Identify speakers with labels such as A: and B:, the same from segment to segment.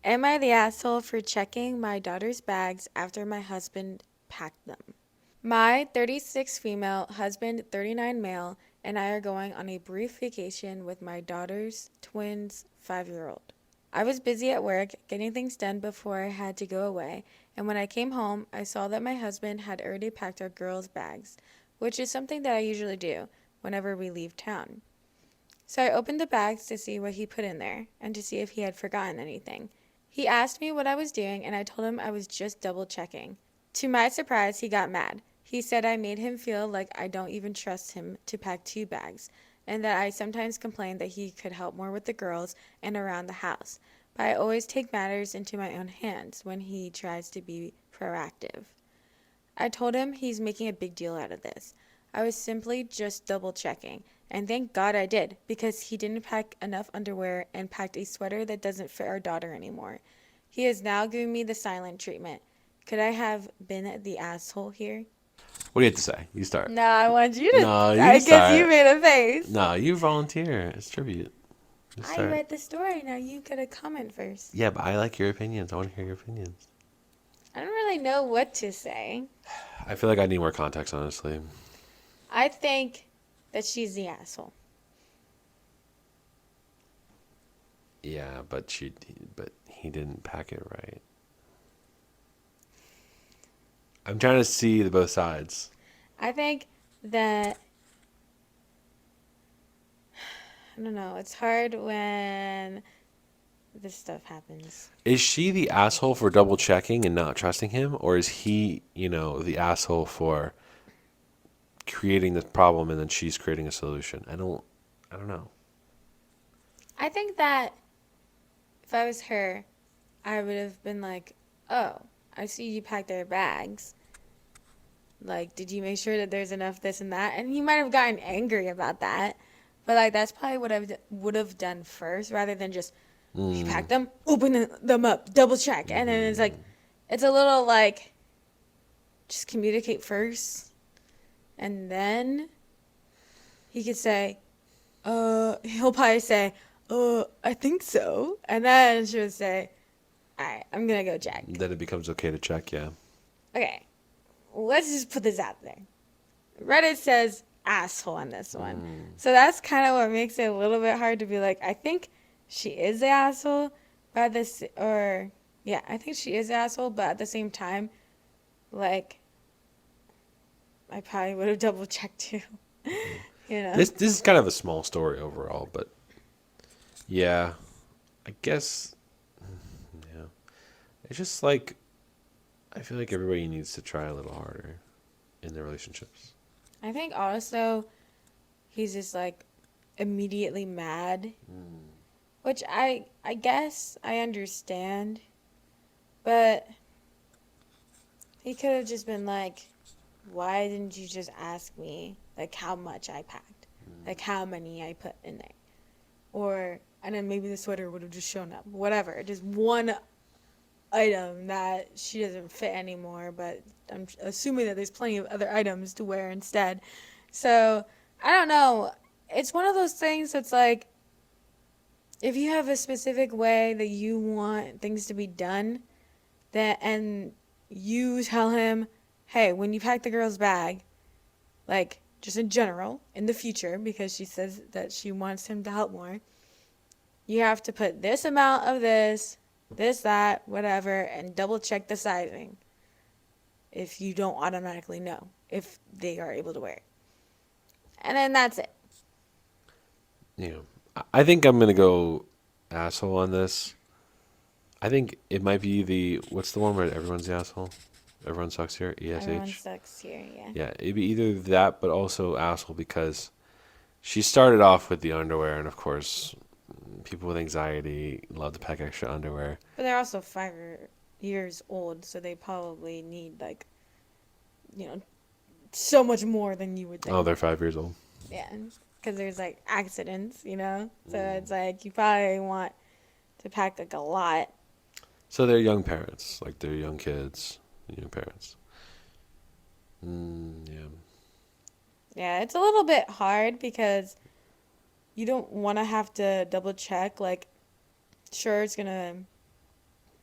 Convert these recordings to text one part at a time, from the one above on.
A: Am I the asshole for checking my daughter's bags after my husband packed them? My 36 female, husband 39 male, and I are going on a brief vacation with my daughter's twins 5-year-old. I was busy at work getting things done before I had to go away, and when I came home, I saw that my husband had already packed our girls' bags, which is something that I usually do whenever we leave town. So I opened the bags to see what he put in there and to see if he had forgotten anything. He asked me what I was doing, and I told him I was just double checking. To my surprise, he got mad. He said I made him feel like I don't even trust him to pack 2 bags, and that I sometimes complain that he could help more with the girls and around the house. But I always take matters into my own hands when he tries to be proactive. I told him he's making a big deal out of this. I was simply just double checking, and thank God I did, because he didn't pack enough underwear and packed a sweater that doesn't fit our daughter anymore. He is now giving me the silent treatment. Could I have been the asshole here?
B: What do you have to say? You start.
A: No, I want you to.
B: No, you
A: I guess you
B: start.
A: made a face.
B: No, you volunteer. It's tribute. You
A: I
B: start.
A: read the story. Now you gotta comment first.
B: Yeah, but I like your opinions. I want to hear your opinions.
A: I don't really know what to say.
B: I feel like I need more context, honestly.
A: I think that she's the asshole.
B: Yeah, but he didn't pack it right. I'm trying to see the both sides.
A: I think that I don't know. It's hard when this stuff happens.
B: Is she the asshole for double checking and not trusting him, or is he, the asshole for creating this problem and then she's creating a solution? I don't know.
A: I think that if I was her, I would have been like, "Oh, I see you packed their bags. Like, did you make sure that there's enough this and that?" And he might have gotten angry about that. But like that's probably what I would have done first rather than just you pack them, open them up, double check. And then it's like it's a little like just communicate first and then he could say, he'll probably say, I think so. And then she would say, all right, I'm going to go check.
B: Then it becomes okay to check, yeah.
A: Okay, let's just put this out there. Reddit says asshole on this one. So that's kind of what makes it a little bit hard to be like, I think she is the asshole, but I think she is the asshole, but at the same time, like, I probably would have double checked too. You know?
B: This is kind of a small story overall, but yeah, I guess yeah. It's just like I feel like everybody needs to try a little harder in their relationships.
A: I think also he's just like immediately mad, which I guess I understand, but he could have just been like, why didn't you just ask me like how much I packed, like how many I put in there, or and then maybe the sweater would have just shown up, whatever, just one item that she doesn't fit anymore, but I'm assuming that there's plenty of other items to wear instead. So, I don't know. It's one of those things that's like, if you have a specific way that you want things to be done, and you tell him, hey, when you pack the girl's bag, like, just in general, in the future, because she says that she wants him to help more, you have to put this amount of this, that, whatever, and double check the sizing if you don't automatically know if they are able to wear it. And then that's it.
B: Yeah. I think I'm gonna go asshole on this. I think it might be what's the one where everyone's the asshole? Everyone sucks here?
A: Everyone
B: ESH?
A: sucks here, yeah.
B: Yeah, it'd be either that but also asshole because she started off with the underwear and of course people with anxiety love to pack extra underwear.
A: But they're also 5 years old, so they probably need, like, so much more than you would
B: Oh,
A: think.
B: they're 5 years old.
A: Yeah, because there's, like, accidents. So it's like you probably want to pack, like, a lot.
B: So they're young parents, like they're young kids, young parents. Yeah.
A: Yeah, it's a little bit hard because you don't want to have to double check. Like, sure, it's going to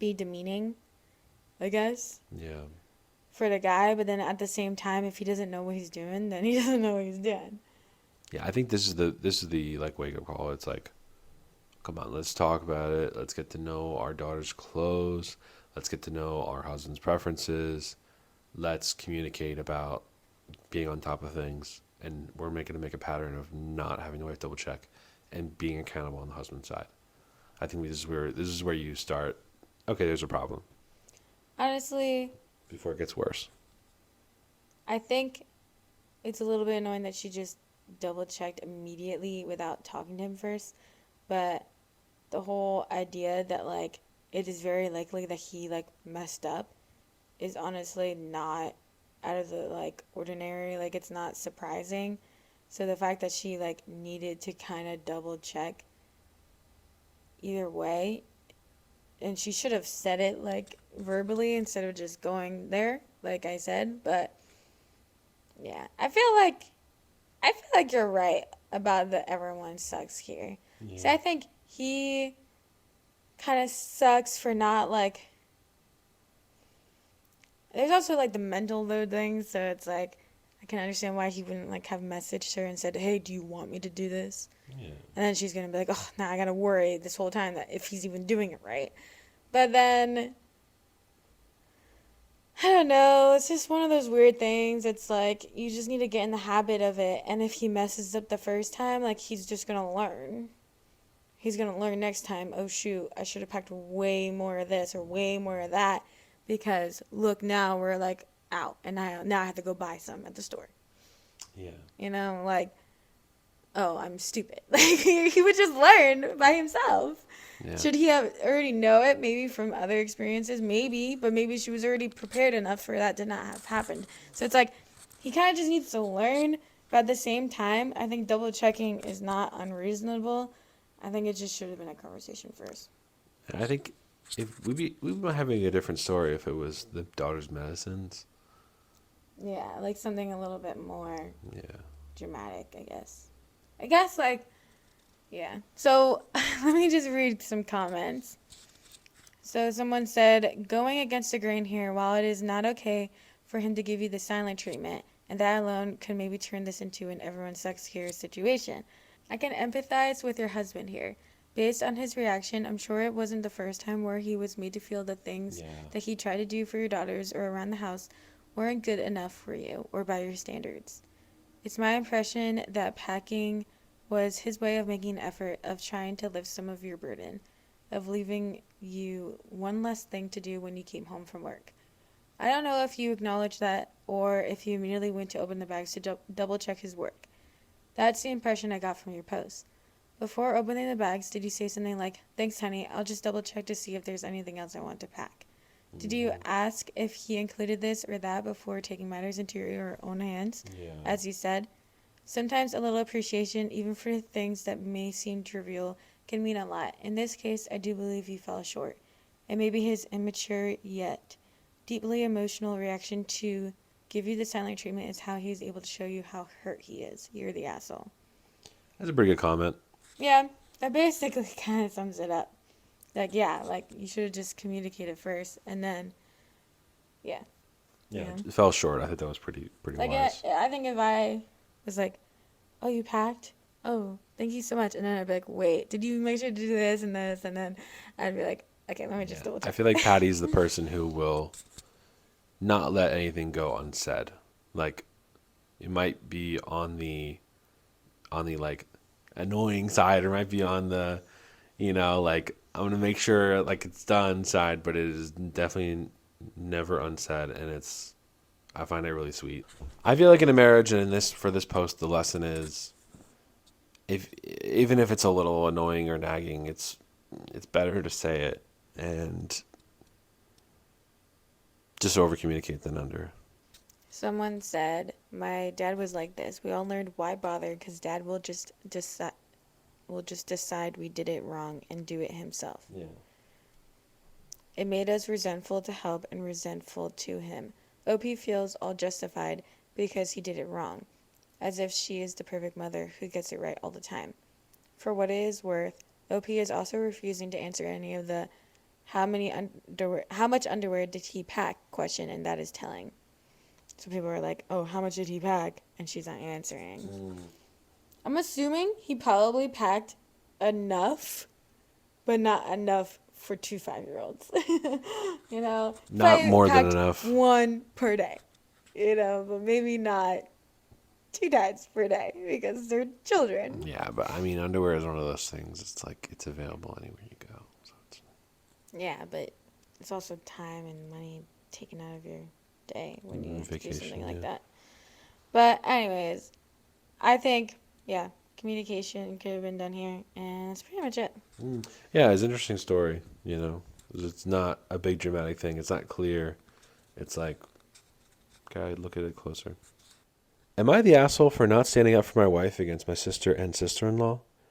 A: be demeaning, I guess,
B: Yeah.
A: for the guy. But then at the same time, if he doesn't know what he's doing, then he doesn't know what he's doing.
B: Yeah, I think this is the like wake up call. It's like, come on, let's talk about it. Let's get to know our daughter's clothes. Let's get to know our husband's preferences. Let's communicate about being on top of things. And we're making to make a pattern of not having to always double check and being accountable on the husband's side. I think this is where you start. Okay, there's a problem
A: Honestly,
B: before it gets worse.
A: I think it's a little bit annoying that she just double checked immediately without talking to him first. But the whole idea that like it is very likely that he like messed up is honestly not out of the like ordinary. Like it's not surprising. So the fact that she like needed to kind of double check either way, and she should have said it like verbally instead of just going there, like I said. But yeah, I feel like you're right about the everyone sucks here. So
B: Yeah.
A: I think he kind of sucks for not like. There's also like the mental load thing, so it's like I can understand why he wouldn't like have messaged her and said, "Hey, do you want me to do this?"
B: Yeah.
A: And then she's gonna be like, "Oh, now I gotta worry this whole time that if he's even doing it right." But then I don't know. It's just one of those weird things. It's like you just need to get in the habit of it, and if he messes up the first time, like he's just gonna learn. He's gonna learn next time. Oh shoot, I should have packed way more of this or way more of that, because look now we're like out, and now I have to go buy some at the store.
B: Yeah.
A: Like, oh, I'm stupid. Like he would just learn by himself.
B: Yeah.
A: Should he have already know it? Maybe from other experiences, maybe, but maybe she was already prepared enough for that to not have happened. So it's like he kind of just needs to learn, but at the same time, I think double checking is not unreasonable. I think it just should have been a conversation first.
B: I think if we'd be having a different story if it was the daughter's medicines.
A: Yeah, like something a little bit more
B: Yeah.
A: dramatic, I guess. I guess like yeah. So let me just read some comments. So someone said, going against the grain here, while it is not okay for him to give you the silent treatment, and that alone could maybe turn this into an everyone sucks here situation. I can empathize with your husband here. Based on his reaction, I'm sure it wasn't the first time where he was made to feel the things
B: Yeah.
A: that he tried to do for your daughters or around the house weren't good enough for you or by your standards. It's my impression that packing was his way of making an effort of trying to lift some of your burden, of leaving you one less thing to do when you came home from work. I don't know if you acknowledged that or if you immediately went to open the bags to double check his work. That's the impression I got from your post. Before opening the bags, did you say something like, "Thanks, honey, I'll just double check to see if there's anything else I want to pack"? Did you
B: Hmm.
A: ask if he included this or that before taking matters into your own hands?
B: Yeah.
A: As you said, sometimes a little appreciation, even for things that may seem trivial, can mean a lot. In this case, I do believe he fell short. And maybe his immature yet deeply emotional reaction to give you the silent treatment is how he's able to show you how hurt he is. You're the asshole.
B: That's a pretty good comment.
A: Yeah, that basically kind of sums it up. Like, yeah, like you should have just communicated first, and then, yeah, you
B: Yeah.
A: know.
B: It fell short. I think that was pretty
A: Like, yeah,
B: wise.
A: I think if I was like, "Oh, you packed? Oh, thank you so much," and then I'd be like, "Wait, did you make sure to do this and this?" And then I'd be like, "Okay, let me just
B: Yeah.
A: double
B: I
A: check."
B: feel like Patty's the person who will not let anything go unsaid. Like it might be on the like annoying side, or might be on the like I'm gonna make sure like it's done side, but it is definitely never unsaid, and I find it really sweet. I feel like in a marriage, and in this for this post, the lesson is if even if it's a little annoying or nagging, it's better to say it and just over communicate than under.
A: Someone said, "My dad was like this. We all learned why bother because dad will just decide we did it wrong and do it himself.
B: Yeah.
A: It made us resentful to help and resentful to him. OP feels all justified because he did it wrong, as if she is the perfect mother who gets it right all the time. For what it is worth, OP is also refusing to answer any of the how much underwear did he pack? Question, and that is telling. So people are like, oh, how much did he pack? And she's not answering. I'm assuming he probably packed enough, but not enough for two 5-year-olds. You know,
B: Not
A: probably
B: more than
A: packed
B: enough.
A: one per day. You know, but maybe not 2 times per day because they're children.
B: Yeah, but I mean, underwear is one of those things. It's like it's available anywhere you go. So it's,
A: Yeah, but it's also time and money taken out of your day when you have to do something
B: vacation,
A: like
B: yeah.
A: that. But anyways, I think yeah, communication could have been done here, and that's pretty much it.
B: Yeah, it's an interesting story. You know, 'cause it's not a big dramatic thing. It's not clear. It's like, okay, look at it closer. Am I the asshole for not standing up for my wife against my sister and sister-in-law?